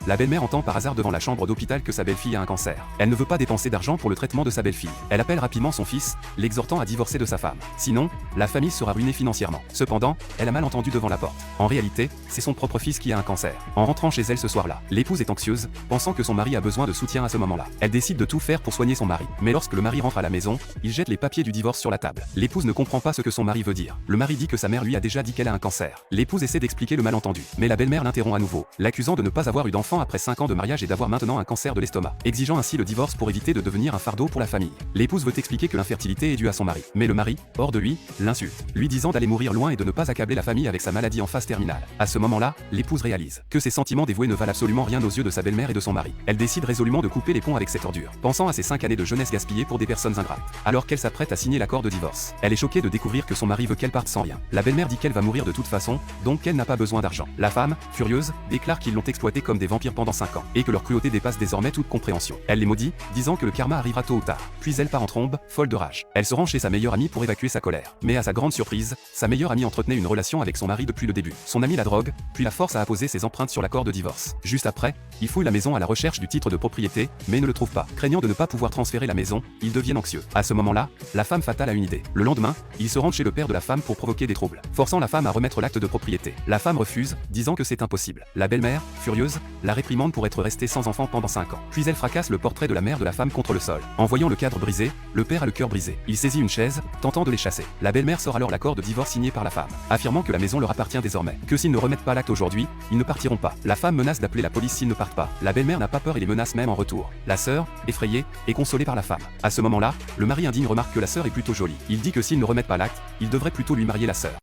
La belle-mère entend par hasard devant la chambre d'hôpital que sa belle-fille a un cancer. Elle ne veut pas dépenser d'argent pour le traitement de sa belle-fille. Elle appelle rapidement son fils, l'exhortant à divorcer de sa femme. Sinon, la famille sera ruinée financièrement. Cependant, elle a mal entendu devant la porte. En réalité, c'est son propre fils qui a un cancer. En rentrant chez elle ce soir-là, l'épouse est anxieuse, pensant que son mari a besoin de soutien à ce moment-là. Elle décide de tout faire pour soigner son mari. Mais lorsque le mari rentre à la maison, il jette les papiers du divorce sur la table. L'épouse ne comprend pas ce que son mari veut dire. Le mari dit que sa mère lui a déjà dit qu'elle a un cancer. L'épouse essaie d'expliquer le malentendu, mais la belle-mère l'interrompt à nouveau, l'accusant de ne pas avoir eu d'enfant après 5 ans de mariage et d'avoir maintenant un cancer de l'estomac, exigeant ainsi le divorce pour éviter de devenir un fardeau pour la famille. L'épouse veut expliquer que l'infertilité est due à son mari, mais le mari, hors de lui, l'insulte, lui disant d'aller mourir loin et de ne pas accabler la famille avec sa maladie en phase terminale. À ce moment-là, l'épouse réalise que ses sentiments dévoués ne valent absolument rien aux yeux de sa belle-mère et de son mari. Elle décide résolument de couper les ponts avec cette ordure, pensant à ses 5 années de jeunesse gaspillées pour des personnes ingrates. Alors qu'elle s'apprête à signer l'accord de divorce, elle est choquée de découvrir que son mari veut qu'elle parte sans rien. La belle-mère dit qu'elle va mourir de toute façon, donc qu'elle n'a pas besoin d'argent. La femme, furieuse, déclare qu'ils l'ont exploitée comme des vampires pendant 5 ans, et que leur cruauté dépasse désormais toute compréhension. Elle les maudit, disant que le karma arrivera tôt ou tard. Puis elle part en trombe, folle de rage. Elle se rend chez sa meilleure amie pour évacuer sa colère. Mais à sa grande surprise, sa meilleure amie entretenait une relation avec son mari depuis le début. Son amie la drogue, puis la force à apposer ses empreintes sur l'accord de divorce. Juste après, il fouille la maison à la recherche du titre de propriété, mais ne le trouve pas. Craignant de ne pas pouvoir transférer la maison, il devient anxieux. À ce moment-là, la femme fatale a une idée. Le lendemain, il se rend chez le père de la femme pour provoquer des troubles, forçant la femme à remettre l'acte de propriété. La femme refuse, disant que c'est impossible. La belle-mère, furieuse, la réprimande pour être restée sans enfant pendant 5 ans. Puis elle fracasse le portrait de la mère de la femme contre le sol. En voyant le cadre brisé, le père a le cœur brisé. Il saisit une chaise, tentant de les chasser. La belle-mère sort alors l'accord de divorce signé par la femme, affirmant que la maison leur appartient désormais, que s'ils ne remettent pas l'acte aujourd'hui, ils ne partiront pas. La femme menace d'appeler la police s'ils ne partent pas. La belle-mère n'a pas peur et les menace même en retour. La sœur, effrayée, est consolée par la femme. À ce moment-là, le mari indigne remarque que la sœur est plutôt jolie. Il dit que s'ils ne remettent pas l'acte, il devrait plutôt lui marier la sœur.